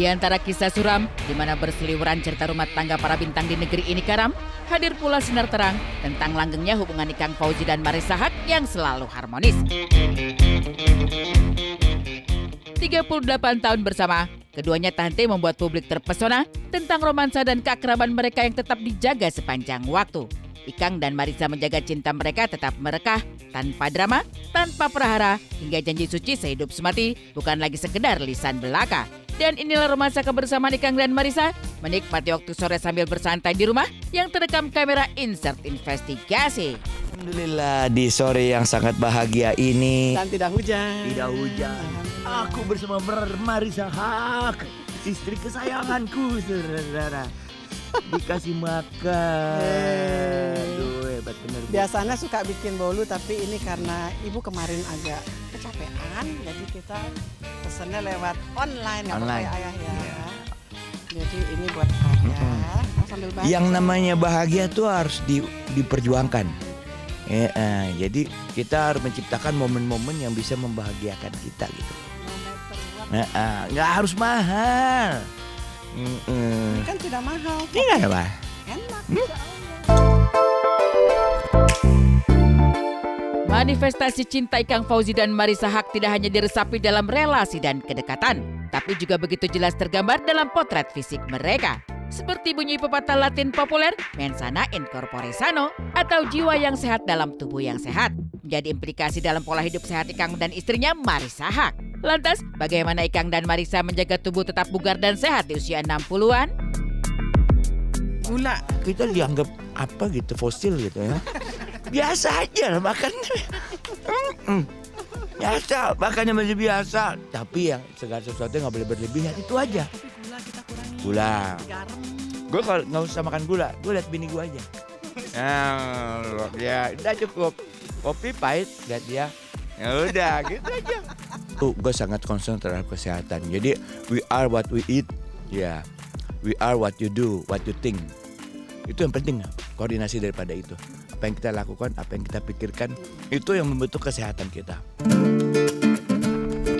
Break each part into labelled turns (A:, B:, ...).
A: Di antara kisah suram, di mana berseliweran cerita rumah tangga para bintang di negeri ini karam, hadir pula sinar terang tentang langgengnya hubungan Ikang Fauzi dan Marissa Haque yang selalu harmonis. 38 tahun bersama, keduanya tak henti membuat publik terpesona tentang romansa dan keakraban mereka yang tetap dijaga sepanjang waktu. Ikang dan Marissa menjaga cinta mereka tetap merekah, tanpa drama, tanpa prahara, hingga janji suci sehidup semati, bukan lagi sekedar lisan belaka. Dan inilah romansa kebersamaan Ikang dan Marissa, menikmati waktu sore sambil bersantai di rumah yang terekam kamera Insert Investigasi.
B: Alhamdulillah di sore yang sangat bahagia ini.
C: Dan tidak hujan.
B: Tidak hujan. Aku bersama Marissa Haque, istri kesayanganku, saudara. Dikasih makan. Aduh, hebat bener.
C: Biasanya suka bikin bolu, tapi ini karena ibu kemarin agak kecapean, jadi kita pesennya lewat online, nggak pakai ayah ya. Yeah. Jadi ini buat ayah, sambil baca.
B: Yang namanya bahagia tuh harus diperjuangkan. Jadi kita harus menciptakan momen-momen yang bisa membahagiakan kita gitu. Nggak harus mahal.
C: Ini kan tidak mahal.
B: Iya ya, Pak.
C: Enak.
A: Manifestasi cinta Ikang Fauzi dan Marissa Haque tidak hanya diresapi dalam relasi dan kedekatan, tapi juga begitu jelas tergambar dalam potret fisik mereka. Seperti bunyi pepatah Latin populer, mens sana in corpore sano, atau jiwa yang sehat dalam tubuh yang sehat. Menjadi implikasi dalam pola hidup sehat Ikang dan istrinya Marissa Haque. Lantas, bagaimana Ikang dan Marissa menjaga tubuh tetap bugar dan sehat di usia 60-an?
C: Gula.
B: Kita dianggap apa gitu, fosil gitu ya. Biasa aja makan. Biasa, makannya masih biasa. Tapi yang segala sesuatu nggak boleh berlebihan, itu aja.
C: Gula kita kurangi.
B: Gula.
C: Garam.
B: Gue kalau nggak usah makan gula, gue liat bini gue aja. Ya udah cukup. Kopi pahit, liat dia. Ya udah, gitu aja. Gue sangat concern terhadap kesehatan. Jadi we are what we eat, ya. We are what you do, what you think. Itu yang penting, koordinasi daripada itu. Apa yang kita lakukan, apa yang kita pikirkan, itu yang membentuk kesehatan kita.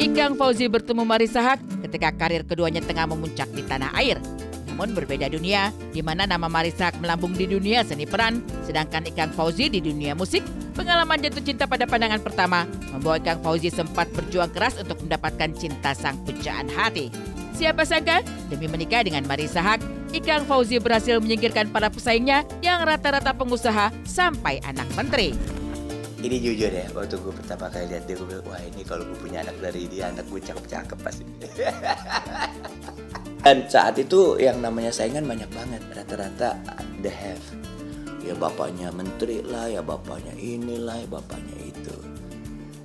A: Ikang Fauzi bertemu Marissa Haque ketika karir keduanya tengah memuncak di tanah air. Namun berbeda dunia, di mana nama Marissa Haque melambung di dunia seni peran, sedangkan Ikang Fauzi di dunia musik. Pengalaman jatuh cinta pada pandangan pertama membawa Ikang Fauzi sempat berjuang keras untuk mendapatkan cinta sang pujaan hati. Siapa sangka, demi menikah dengan Marissa Haque, Ikang Fauzi berhasil menyingkirkan para pesaingnya yang rata-rata pengusaha sampai anak menteri.
B: Ini jujur ya, waktu gue pertama kali lihat dia, gue bilang, wah ini kalau gue punya anak dari dia, anak gue cakep-cakep pasti. Dan saat itu yang namanya saingan banyak banget, rata-rata the have. Ya bapaknya menteri lah, ya bapaknya inilah, ya bapaknya itu.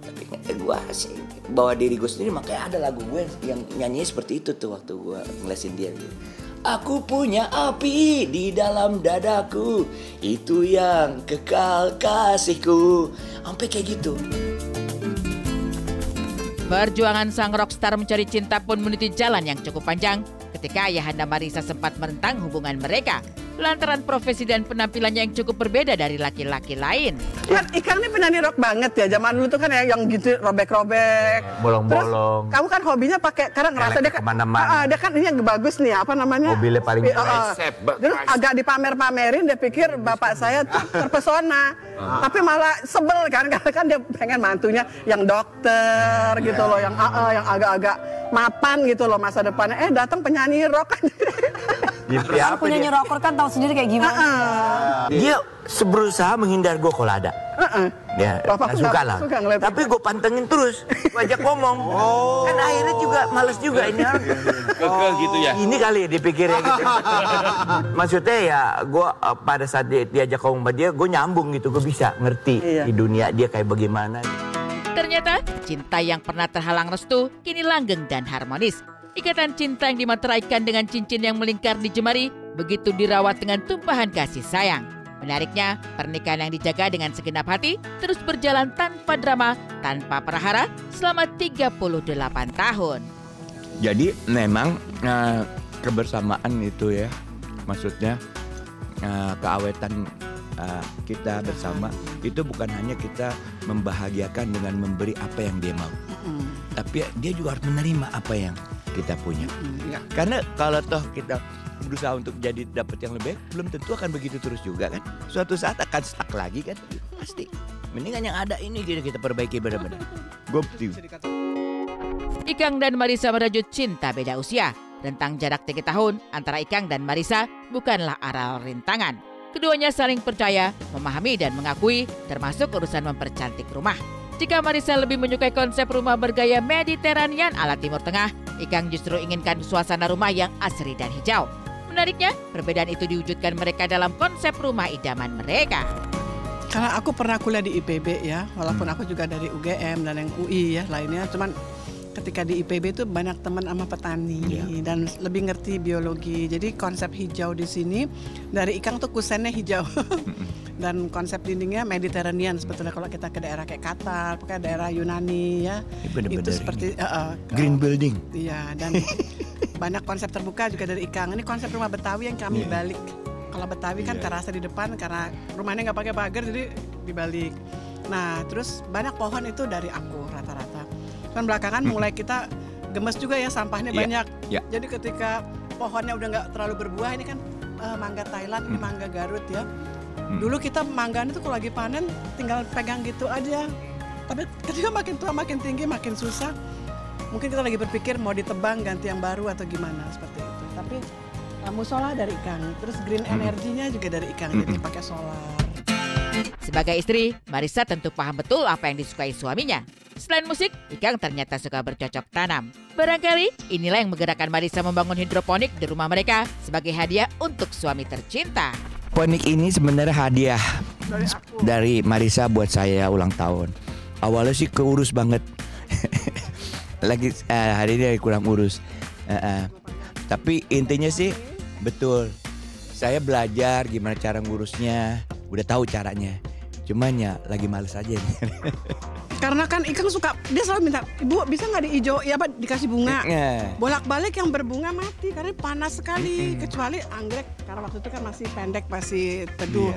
B: Tapi gue sih bawa diri gue sendiri, makanya ada lagu gue yang nyanyi seperti itu tuh waktu gue ngelesin dia gitu. Aku punya api di dalam dadaku, itu yang kekal kasihku. Sampai kayak gitu.
A: Perjuangan sang rockstar mencari cinta pun meniti jalan yang cukup panjang ketika ayahanda Marissa sempat merentang hubungan mereka lantaran profesi dan penampilannya yang cukup berbeda dari laki-laki lain.
C: Kan Ikang ini penyanyi rock banget ya, zaman dulu tuh kan yang gitu robek-robek.
D: Bolong-bolong.
C: Terus kamu kan hobinya pakai, karena ngerasa dia kan, dia kan ini yang bagus nih, apa namanya?
D: Mobilnya paling
C: Terus agak dipamer-pamerin, dia pikir bapak saya tuh terpesona. Tapi malah sebel kan, karena kan dia pengen mantunya yang dokter gitu loh, yang agak-agak mapan gitu loh masa depannya. Datang penyanyi rock.
E: Penyanyi rocker kan tahu sendiri kayak gimana.
B: Dia berusaha menghindar gue kalau ada. Dia nggak suka lah. Tapi gue pantengin terus, gue ajak ngomong. Kan akhirnya juga males juga ini orang.
D: Kekeh gitu ya.
B: Ini kali dipikirnya gitu. Maksudnya ya gue pada saat diajak ngomong sama dia, gue nyambung gitu, gue bisa ngerti di dunia dia kayak bagaimana.
A: Ternyata cinta yang pernah terhalang restu kini langgeng dan harmonis. Ikatan cinta yang dimateraikan dengan cincin yang melingkar di jemari begitu dirawat dengan tumpahan kasih sayang. Menariknya, pernikahan yang dijaga dengan segenap hati terus berjalan tanpa drama, tanpa prahara selama 38 tahun.
B: Jadi memang kebersamaan itu ya, maksudnya keawetan kita bersama itu bukan hanya kita membahagiakan dengan memberi apa yang dia mau, tapi dia juga harus menerima apa yang kita punya.
C: Iya.
B: Karena kalau toh kita berusaha untuk jadi dapat yang lebih baik, belum tentu akan begitu terus juga kan. Suatu saat akan stuck lagi kan, pasti. Mendingan yang ada ini kita perbaiki benar-benar. Gue
A: Ikang dan Marissa merajut cinta beda usia. Rentang jarak 3 tahun antara Ikang dan Marissa bukanlah aral rintangan. Keduanya saling percaya, memahami dan mengakui, termasuk urusan mempercantik rumah. Jika Marissa lebih menyukai konsep rumah bergaya Mediterranean ala Timur Tengah, Ikang justru inginkan suasana rumah yang asri dan hijau. Menariknya, perbedaan itu diwujudkan mereka dalam konsep rumah idaman mereka.
C: Karena aku pernah kuliah di IPB ya, walaupun aku juga dari UGM dan yang UI ya lainnya, cuman ketika di IPB itu banyak teman sama petani dan lebih ngerti biologi. Jadi konsep hijau di sini dari Ikang tuh kusennya hijau. Dan konsep dindingnya Mediterranean sebetulnya kalau kita ke daerah kayak Qatar, pakai daerah Yunani ya.
B: Bener-bener
C: itu seperti
B: green building.
C: Iya, dan banyak konsep terbuka juga dari Ikang. Ini konsep rumah Betawi yang kami balik. Kalau Betawi kan terasa di depan karena rumahnya nggak pakai pagar jadi dibalik. Nah, terus banyak pohon itu dari aku rata-rata. Kan belakangan mulai kita gemes juga ya sampahnya banyak. Jadi ketika pohonnya udah nggak terlalu berbuah, ini kan mangga Thailand, ini mangga Garut ya. Dulu kita mangganya tuh kalau lagi panen tinggal pegang gitu aja. Tapi ketika makin tua makin tinggi makin susah. Mungkin kita lagi berpikir mau ditebang ganti yang baru atau gimana seperti itu. Tapi musola dari Ikang, terus green energinya juga dari Ikang, jadi pakai solar.
A: Sebagai istri, Marissa tentu paham betul apa yang disukai suaminya. Selain musik, Ikang ternyata suka bercocok tanam. Barangkali inilah yang menggerakkan Marissa membangun hidroponik di rumah mereka sebagai hadiah untuk suami tercinta.
B: Ponik ini sebenarnya hadiah dari Marissa buat saya ulang tahun. Awalnya sih keurus banget. Lagi hari ini kurang urus. Tapi intinya sih betul. Saya belajar gimana cara ngurusnya. Udah tahu caranya. Cuman ya lagi males aja nih.
C: Karena kan Ikang suka, dia selalu minta, Ibu bisa nggak diijo, ya apa dikasih bunga. Bolak-balik yang berbunga mati karena panas sekali. Kecuali anggrek, karena waktu itu kan masih pendek, masih teduh.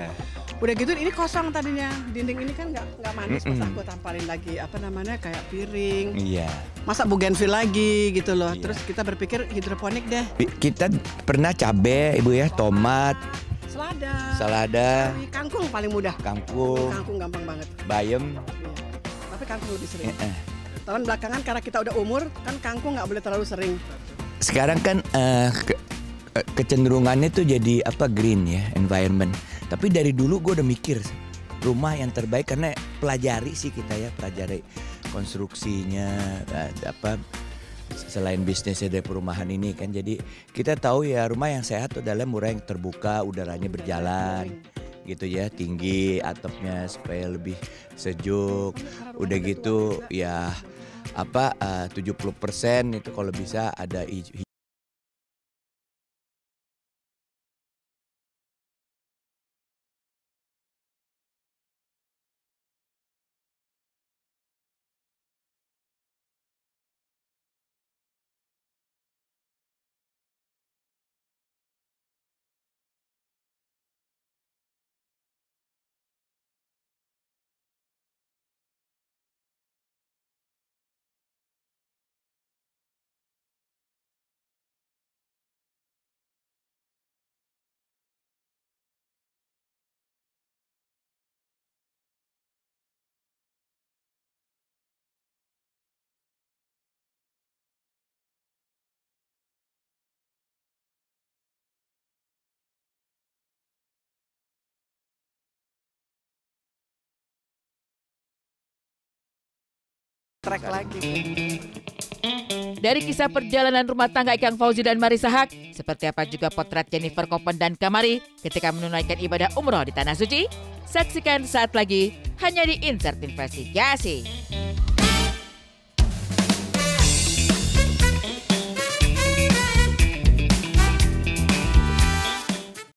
C: Udah gitu ini kosong tadinya, dinding ini kan nggak manis. Pas aku tampalin lagi apa namanya kayak piring. Masa bougainville lagi gitu loh. Terus kita berpikir hidroponik deh.
B: Kita pernah cabe ibu ya, tomat. Selada.
C: Kangkung paling mudah.
B: Kangkung
C: gampang banget.
B: Bayam.
C: Tapi kangkung lebih sering. Tahun belakangan karena kita udah umur, kan kangkung nggak boleh terlalu sering.
B: Sekarang kan kecenderungannya tuh jadi apa green ya, environment. Tapi dari dulu gue udah mikir rumah yang terbaik karena pelajari sih kita ya, pelajari konstruksinya apa. Selain bisnisnya dari perumahan ini kan, jadi kita tahu ya rumah yang sehat adalah rumah yang terbuka, udaranya berjalan gitu ya, tinggi atapnya supaya lebih sejuk. Udah gitu ya apa 70% itu kalau bisa ada
C: track lagi.
A: Dari kisah perjalanan rumah tangga Ikang Fauzi dan Marissa Haque, seperti apa juga potret Jennifer Koppen dan Kamari ketika menunaikan ibadah umroh di Tanah Suci? Saksikan saat lagi hanya di Insert Investigasi.